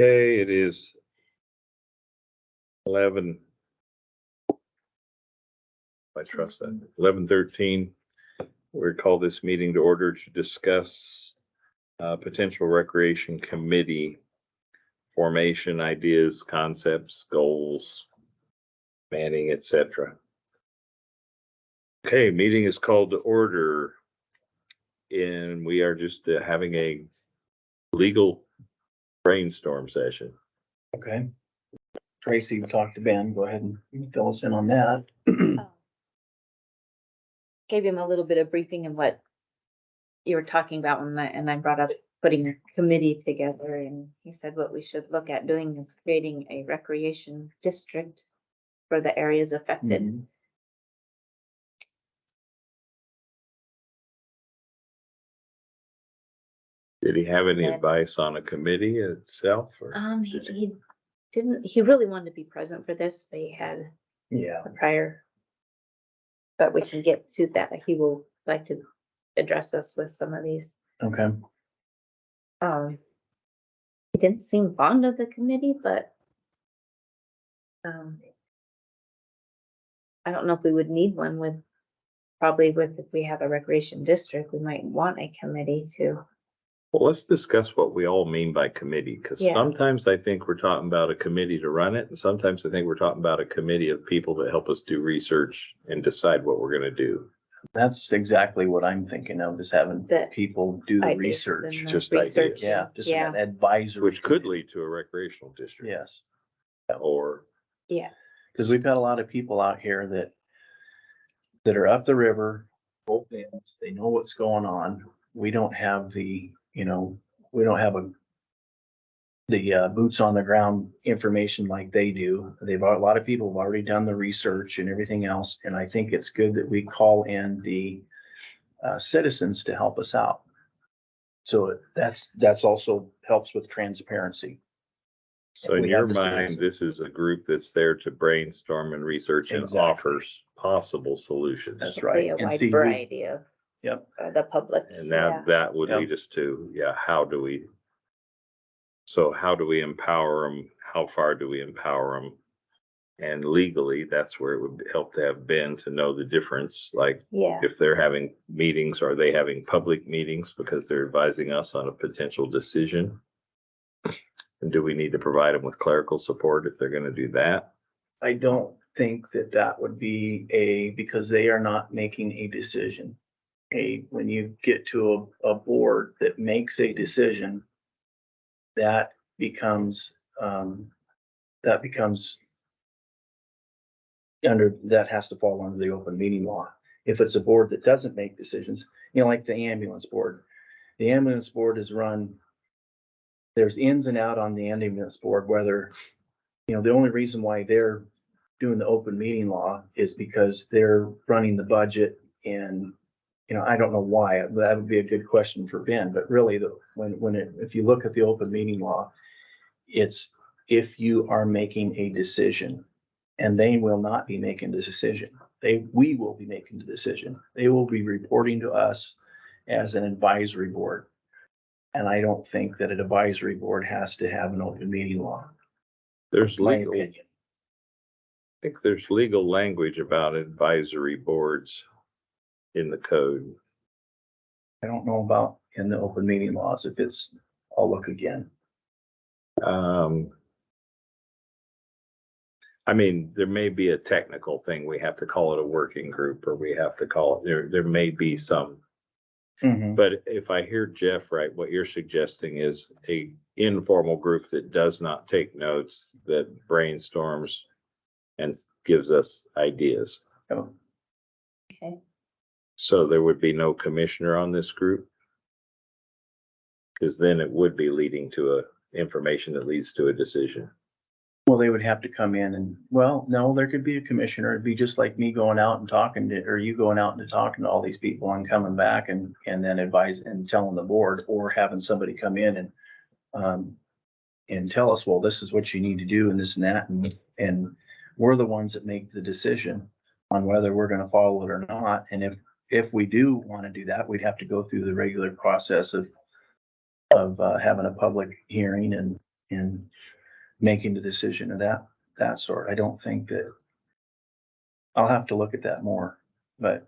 Okay, it is 11. I trust that. 11:13. We call this meeting to order to discuss potential recreation committee formation, ideas, concepts, goals, manning, etc. Okay, meeting is called to order, and we are just having a legal brainstorm session. Okay. Tracy, you talked to Ben. Go ahead and fill us in on that. Gave him a little bit of briefing on what you were talking about and I brought up putting a committee together, and he said what we should look at doing is creating a recreation district for the areas affected. Mhm. Did he have any Yeah. advice on a committee itself? Or? He didn't, he really wanted to be present for this, but he had Yeah. a prior. But we can get to that. He will like to address us with some of these. Okay. He didn't seem fond of the committee, but I don't know if we would need one if we have a recreation district, we might want a committee to. Well, let's discuss what we all mean by committee, because Yeah. sometimes I think we're talking about a committee to run it, and sometimes I think we're talking about a committee of people that help us do research and decide what we're gonna do. That's exactly what I'm thinking of, is having That people do the ideas research. and the just research ideas. Yeah, and- just Yeah, an advisory. Which could committee. lead to a recreational district. Yes, Or, yeah, because we've got a lot of people out here that are up the river, both ends. They know what's going on. We don't have the boots on the ground information like they do. A lot of people have already done the research and everything else, and I think it's good that we call in the citizens to help us out. So that's also helps with transparency. so in We your have the mind, citizens. this is a group that's there to brainstorm and research and Exactly. offers possible solutions. That's hopefully right. a And wide see, we- variety of Yep. the public. And Yeah. that would Yep. lead us to, how do we empower them? How far do we empower them? And legally, that's where it would help to have Ben to know the difference, like Yeah, if they're having meetings, are they having public meetings because they're advising us on a potential decision? And do we need to provide them with clerical support if they're gonna do that? I don't think that would be because they are not making a decision. When you get to a board that makes a decision, that becomes that has to fall under the open meeting law. If it's a board that doesn't make decisions, like the ambulance board. The ambulance board is run, there's ins and out on the ambulance board, whether, the only reason why they're doing the open meeting law is because they're running the budget, and, I don't know why. That would be a good question for Ben, but really if you look at the open meeting law, it's if you are making a decision, and they will not be making the decision. We will be making the decision. They will be reporting to us as an advisory board. And I don't think that an advisory board has to have an open meeting law. There's My legal, I opinion. think there's legal language about advisory boards in the code. I don't know about in the open meeting laws if it's, I'll look again. I mean, there may be a technical thing. We have to call it a working group, or we have to call it, there may be some. But if I hear Jeff right, what you're suggesting is a informal group that does not take notes, that brainstorms and gives us ideas. Oh, okay. So there would be no commissioner on this group? Because then it would be leading to information that leads to a decision. well, they would have to come in and, well, no, there could be a commissioner. It'd be just like me going out and talking to, or you going out and talking to all these people and coming back and then advise and telling the board, or having somebody come in and tell us, well, this is what you need to do and this and that. And we're the ones that make the decision on whether we're gonna follow it or not. And if we do want to do that, we'd have to go through the regular process of having a public hearing in making the decision of that sort. I don't think that, I'll have to look at that more, but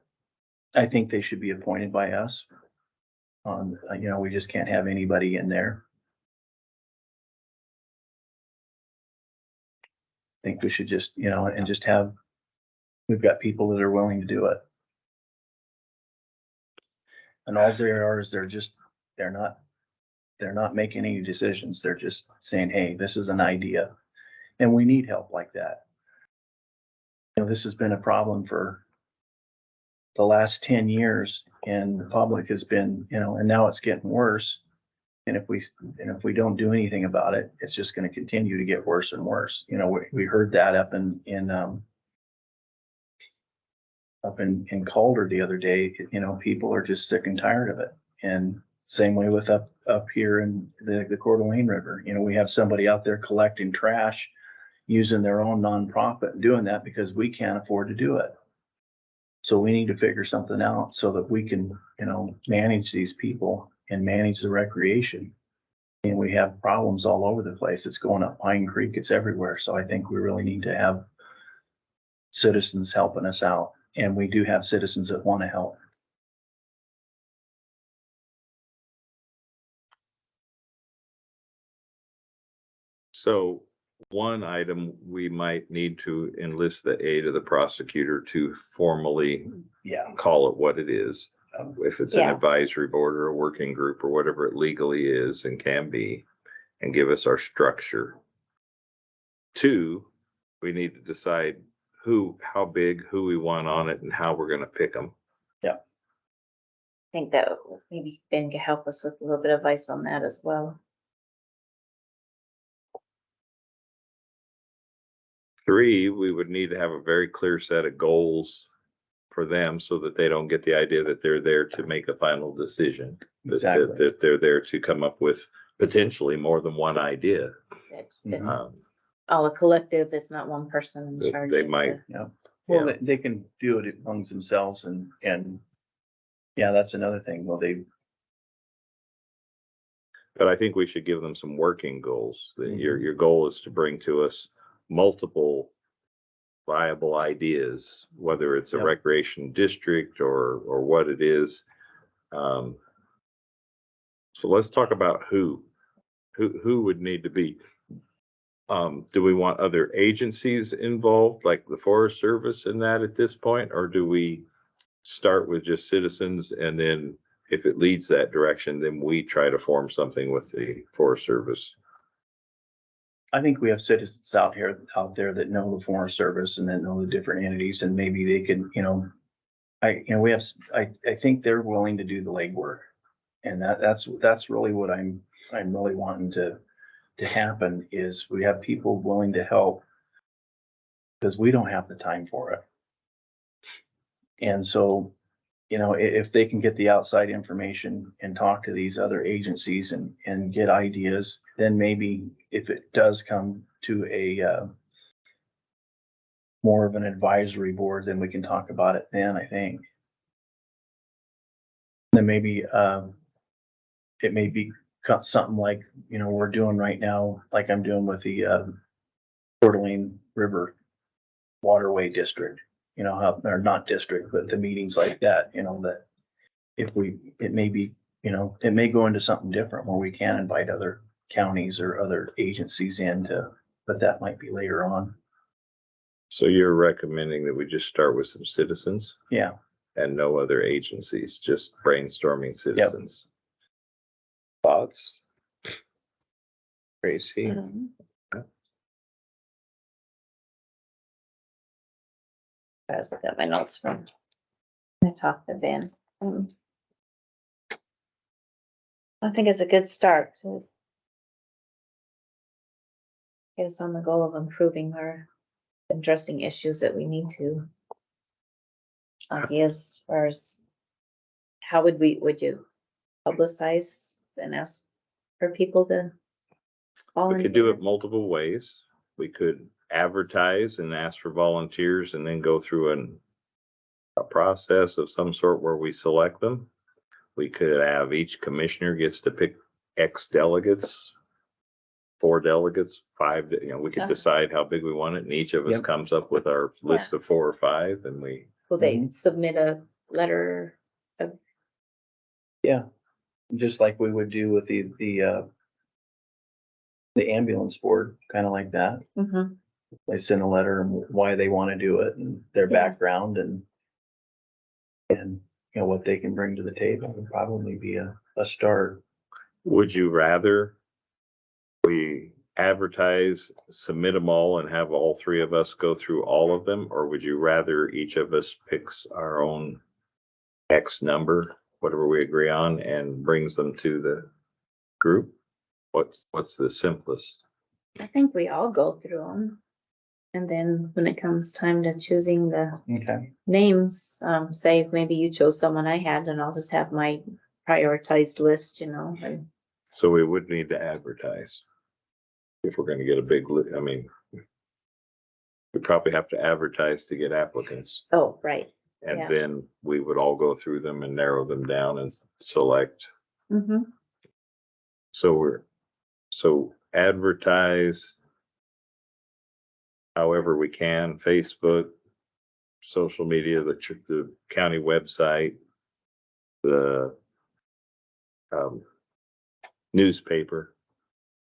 I think they should be appointed by us. We just can't have anybody in there. I think we should just, and just have, we've got people that are willing to do it. And all they are is they're not making any decisions. They're just saying, hey, this is an idea. And we need help like that. This has been a problem for the last 10 years, and the public has been, and now it's getting worse. And if we don't do anything about it, it's just going to continue to get worse and worse. We heard that up in Calder the other day. People are just sick and tired of it. And same way with up here in the Coeur d'Alene River. We have somebody out there collecting trash using their own nonprofit and doing that because we can't afford to do it. So we need to figure something out so that we can, manage these people and manage the recreation. And we have problems all over the place. It's going up Pine Creek. It's everywhere. So I think we really need to have citizens helping us out. And we do have citizens that want to help. So one item, we might need to enlist the aid of the prosecutor to formally call it what it is. If it's an advisory board or a working group or whatever it legally is and can be, and give us our structure. 2, we need to decide how big, who we want on it, and how we're going to pick them. I think that maybe Ben could help us with a little bit of advice on that as well. 3, we would need to have a very clear set of goals for them so that they don't get the idea that they're there to make a final decision. Exactly. That they're there to come up with potentially more than one idea. It's all a collective. It's not one person in charge. They might. Well, they can do it amongst themselves and that's another thing. Well, but I think we should give them some working goals. Your goal is to bring to us multiple viable ideas, whether it's a recreation district or what it is. So let's talk about who would need to be. Do we want other agencies involved, like the Forest Service in that at this point? Or do we start with just citizens, and then if it leads that direction, then we try to form something with the Forest Service? I think we have citizens out there that know the Forest Service and that know the different entities, and maybe they can, I think they're willing to do the legwork, and that's really what I'm really wanting to happen is we have people willing to help because we don't have the time for it. And so, if they can get the outside information and talk to these other agencies and get ideas, then maybe if it does come to a more of an advisory board, then we can talk about it then, I think. Then maybe it may be something like, we're doing right now, like I'm doing with the Coeur d'Alene River Waterway District. Or not district, but the meetings like that, that it may go into something different where we can invite other counties or other agencies but that might be later on. So you're recommending that we just start with some citizens? Yeah. And no other agencies, just brainstorming citizens. Thoughts? Tracy? I was looking at my notes from I talked to Ben. I think it's a good start to get us on the goal of improving or addressing issues that we need to. Ideas as far as how would you publicize and ask for people to volunteer? We could do it multiple ways. We could advertise and ask for volunteers and then go through a process of some sort where we select them. We could have each commissioner gets to pick X delegates 4 delegates, 5, we could Uh-huh. decide how big we want it, and each of us Yep. comes up with our list of 4 or 5, and we, Will they Mhm. submit a letter of, Yeah, just like we would do with the ambulance board, kind of like that. Mhm. They send a letter and why they want to do it and their Yeah. background and what they can bring to the table would probably be a start. would you rather we advertise, submit them all, and have all 3 of us go through all of them? Or would you rather each of us picks our own X number, whatever we agree on, and brings them to the group? What's the simplest? I think we all go through them. And then when it comes time to choosing the Okay. names, say maybe you chose someone I had and I'll just have my prioritized list, and So we would need to advertise. If we're gonna get a big, I mean, we probably have to advertise to get applicants. oh, right. And Yeah. then we would all go through them and narrow them down and select. Mm-hmm. So advertise however we can, Facebook, social media, the county website, the newspaper.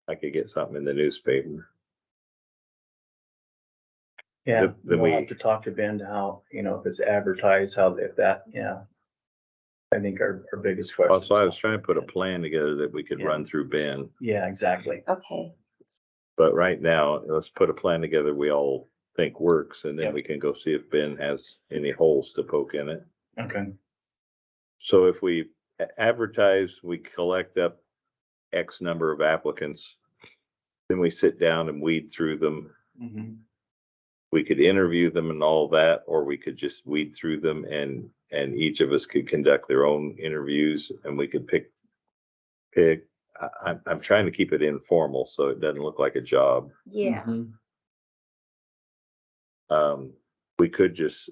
I could get something in the newspaper. Yeah, Then we'll we- have to talk to Ben to how, if it's advertised, if that, yeah. I think our biggest question. Also, I was trying to put a plan together that we could Yeah. run through Ben. Yeah, exactly. Okay. But right now, let's put a plan together we all think works, and then Yep. we can go see if Ben has any holes to poke in it. Okay. So if we advertise, we collect up X number of applicants, then we sit down and weed through them. Mm-hmm. We could interview them and all that, or we could just weed through them and each of us could conduct their own interviews and we could pick. I'm trying to keep it informal so it doesn't look like a job. Yeah. We could just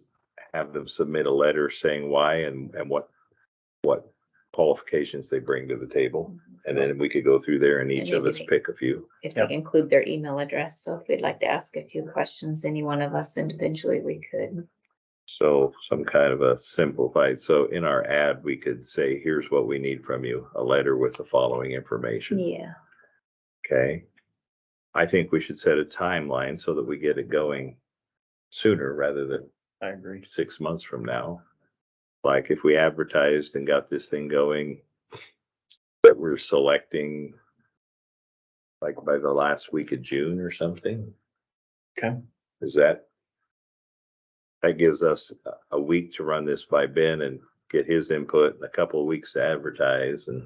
have them submit a letter saying why and what qualifications they bring to the table. And then we could go through there and each of maybe us they- pick a few. If Yep. we include their email address, so if we'd like to ask a few questions, any one of us individually, we could. So some kind of a simplified, so in our ad, we could say, here's what we need from you, a letter with the following information. Yeah. Okay. I think we should set a timeline so that we get it going sooner rather than I agree. 6 months from now. Like if we advertised and got this thing going, that we're selecting like by the last week of June or something. Okay. Is that gives us a week to run this by Ben and get his input and a couple of weeks to advertise and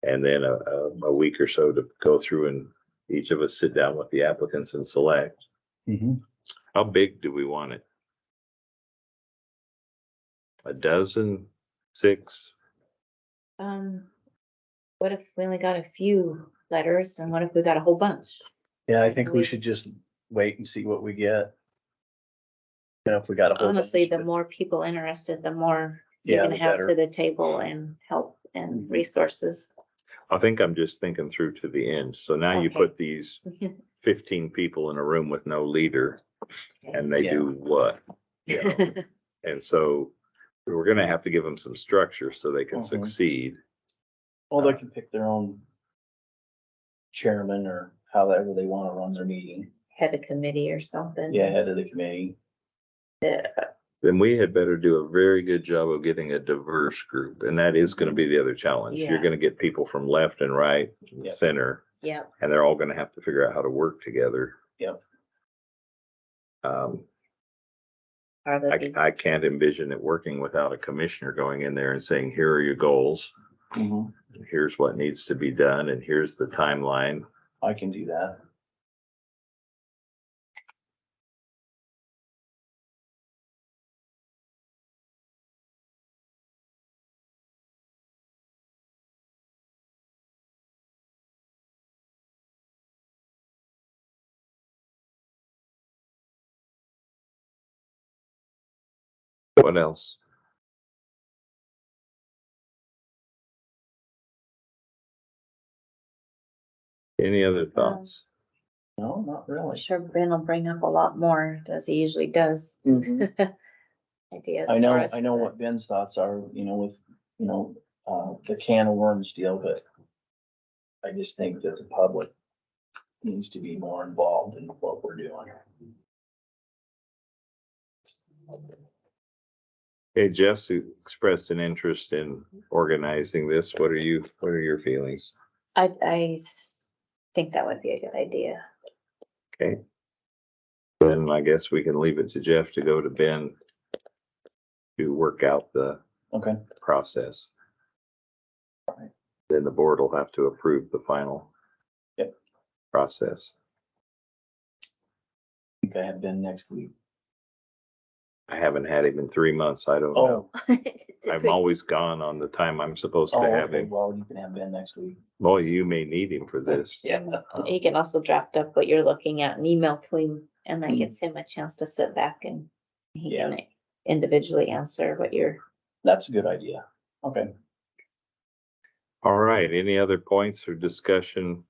then a week or so to go through and each of us sit down with the applicants and select. Mm-hmm. How big do we want it? A dozen, 6? What if we only got a few letters and what if we got a whole bunch? Yeah, I think we should just wait and see what we get. If we got a whole. Honestly, bunch, the but- more people interested, the more you're Yeah, gonna the have better. to the table and help and resources. I think I'm just thinking through to the end. So now you Okay. put these 15 people in a room with no leader and they Yeah. do what? You know? And so we're gonna have to give them some structure so they can Mhm. succeed. Well, they can pick their own chairman or however they want to run their meeting. Head of committee or something. Yeah, head of the committee. Then we had better do a very good job of getting a diverse group. And that is gonna be the other challenge. You're Yeah. gonna get people from left and right, and Yep. center, Yep. and they're all gonna have to figure out how to work together. Yep. Are the big- I can't envision it working without a commissioner going in there and saying, here are your goals. Mm-hmm. Here's what needs to be done and here's the timeline. I can do that. What else? Any other thoughts? No, not I'm really. sure Ben will bring up a lot more, as he usually does. Mhm. Ideas I for know, us. I know what Ben's thoughts are, with, the can of worms deal, but I just think that the public needs to be more involved in what we're doing. Hey, Jeff's expressed an interest in organizing this. What are your feelings? Think that would be a good idea. Okay. Then I guess we can leave it to Jeff to go to Ben to work out the Okay. process. Then the board will have to approve the final Yep. process. I think I have Ben next week. I haven't had him in 3 months. I don't know. Oh, I'm always gone on the time I'm supposed to have okay, him. well, you can have Ben next week. Well, you may need him for this. Yeah. You can also draft up what you're looking at and email to him, and that Mhm. gives him a chance to sit back and he Yeah. can individually answer what you're. That's a good idea. Okay. All right, any other points or discussion?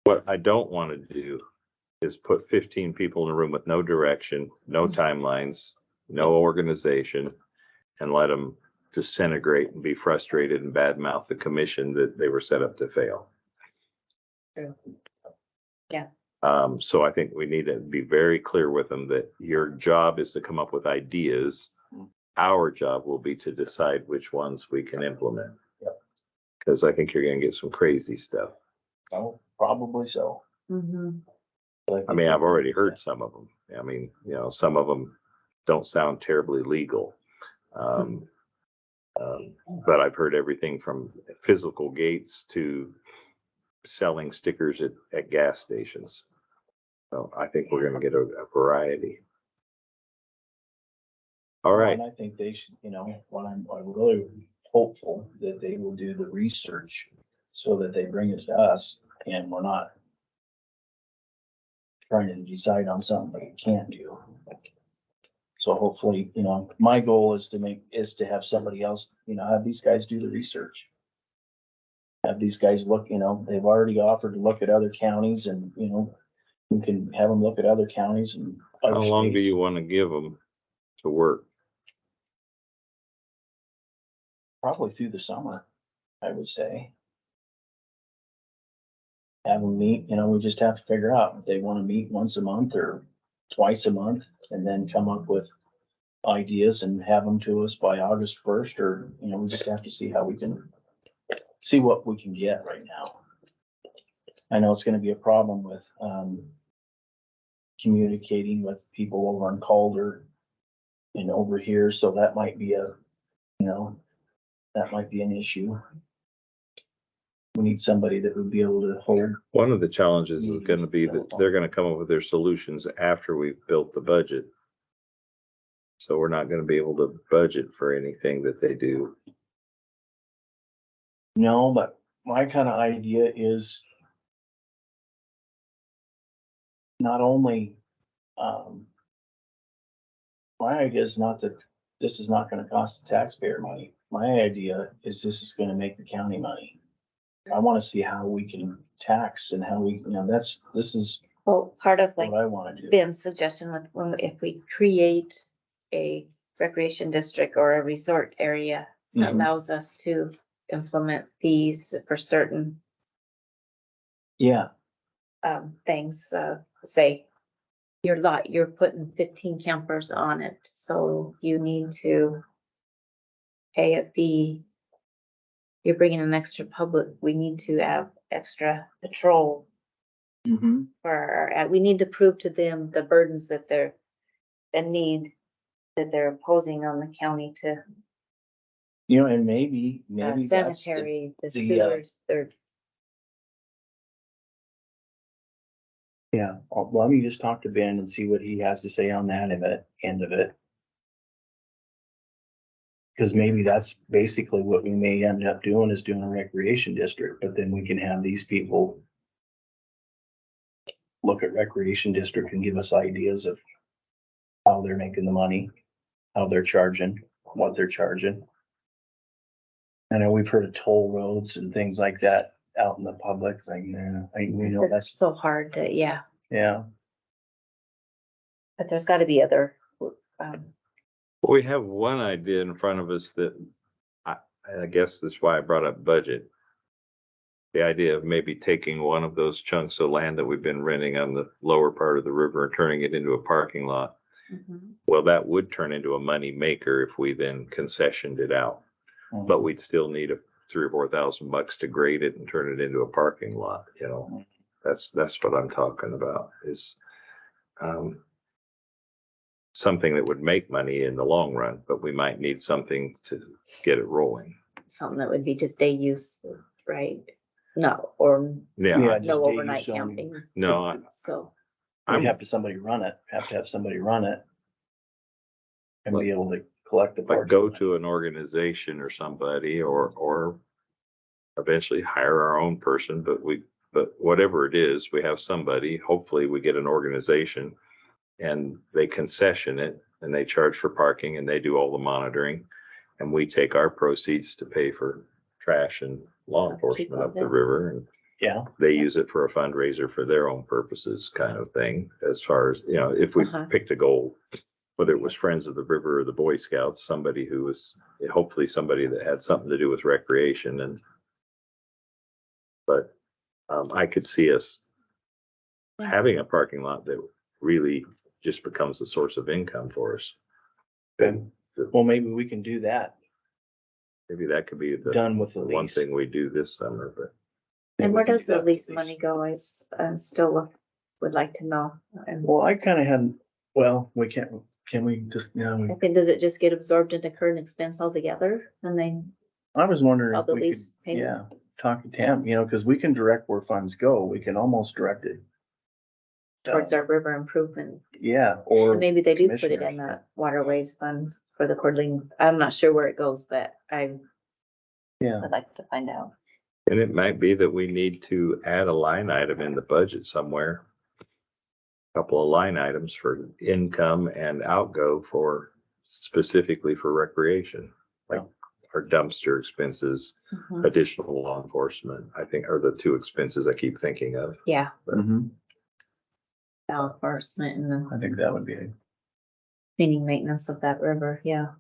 What I don't want to do is put 15 people in a room with no direction, no timelines, no organization, and let them disintegrate and be frustrated and badmouth the commission that they were set up to fail. True. Yeah. So I think we need to be very clear with them that your job is to come up with ideas. Our job will be to decide which ones we can implement. Yep. Because I think you're gonna get some crazy stuff. Oh, probably so. But I mean, I've already heard some of them. I mean, some of them don't sound terribly legal. But I've heard everything from physical gates to selling stickers at gas stations. So I think we're gonna get a variety. All right, And I think they should, I'm really hopeful that they will do the research so that they bring it to us and we're not trying to decide on something that we can't do. So hopefully, my goal is to have somebody else, have these guys do the research. Have these guys look, they've already offered to look at other counties and, we can have them look at other counties and. how long do you want to give them to work? Probably through the summer, I would say. Have them meet, we just have to figure out if they want to meet once a month or twice a month and then come up with ideas and have them to us by August 1st, or, we just have to see how we can see what we can get right now. I know it's gonna be a problem with, communicating with people over on Calder and over here, so that might be an issue. We need somebody that would be able to hold. One of the challenges is gonna be that they're gonna come up with their solutions after we've built the budget. So we're not gonna be able to budget for anything that they do. No, but my kind of idea is not only, my idea is not that this is not gonna cost the taxpayer money. My idea is this is gonna make the county money. I wanna see how we can tax and how we, this is Well, part of like what I wanna do. Ben's suggestion with, if we create a recreation district or a resort area, that Mhm. allows us to implement fees for certain Yeah, things, say your lot, you're putting 15 campers on it, so you need to pay a fee. You're bringing an extra public, we need to have extra patrol mhm. we need to prove to them the burdens that they're imposing on the county to And maybe that's sanitary, the the, sewers, yeah, well, let me just talk to Ben and see what he has to say on that end of it. Cause maybe that's basically what we may end up doing, is doing a recreation district, but then we can have these people look at recreation district and give us ideas of how they're making the money, how they're charging, what they're charging. I know we've heard of toll roads and things like that out in the public, like, nah, we know It's that's, so hard to, yeah, yeah. but there's gotta be other, We have one idea in front of us that I guess that's why I brought up budget. The idea of maybe taking one of those chunks of land that we've been renting on the lower part of the river and turning it into a parking lot. mhm. Well, that would turn into a money maker if we then concessioned it out, but we'd still need a $3,000 or $4,000 to grade it and turn it into a parking lot, you know? That's what I'm talking about is, something that would make money in the long run, but we might need something to get it rolling. Something that would be just day use, right? No, or Yeah, just no day overnight use only. camping. no, So, We'd I'm have to somebody run it, have to have somebody run it. And Like- be able to collect the like parking. go to an organization or somebody or eventually hire our own person, but whatever it is, we have somebody, hopefully we get an organization and they concession it and they charge for parking and they do all the monitoring. And we take our proceeds to pay for trash and law enforcement up the river, and Yeah, they use it for a fundraiser for their own purposes kind of thing. As far as, you know, if we Uh-huh. picked a goal, whether it was Friends of the River or the Boy Scouts, somebody who was, hopefully somebody that had something to do with recreation but I could see us Yeah. having a parking lot that really just becomes a source of income for us. Okay. Well, maybe we can do that, Maybe that could be the done with the one lease. thing we do this summer, but and we where can does do the that with lease the money go? I still would like to know. And Well, I kind of had, well, we can't, can we just, you know, I think, does it just get absorbed into current expense altogether? And then I was wondering all if the we could, lease payment? yeah, talk to Tam, you know, because we can direct where funds go. We can almost direct it. Towards our river improvement. Yeah, or. And maybe they do put it commissioners. in the waterways fund for the Coeur d'Alene. I'm not sure where it goes, but I Yeah, would like to find out. and it might be that we need to add a line item in the budget somewhere. Couple of line items for income and outgo for specifically for recreation, like our dumpster expenses, Mhm. additional law enforcement, I think are the two expenses I keep thinking of. Yeah, mhm. law enforcement and the I think that would be, cleaning maintenance of that river, yeah.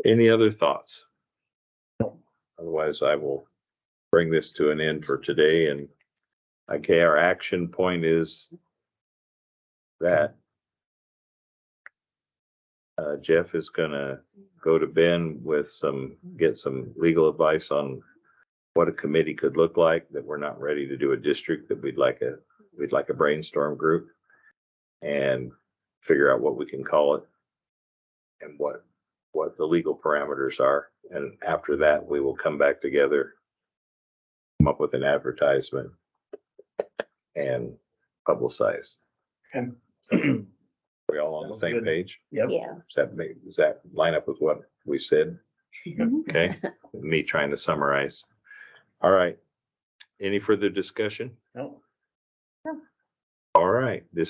Any other thoughts? Otherwise, I will bring this to an end for today. And okay, our action point is that Jeff is gonna go to Ben with get some legal advice on what a committee could look like, that we're not ready to do a district, that we'd like a brainstorm group and figure out what we can call it and what the legal parameters are. And after that, we will come back together, come up with an advertisement and publicize. okay. We all on the Sounds same good. page? Yep. Yeah. Does that line up with what we said? Mhm. Okay, me trying to summarize. All right. Any further discussion? No. All right, this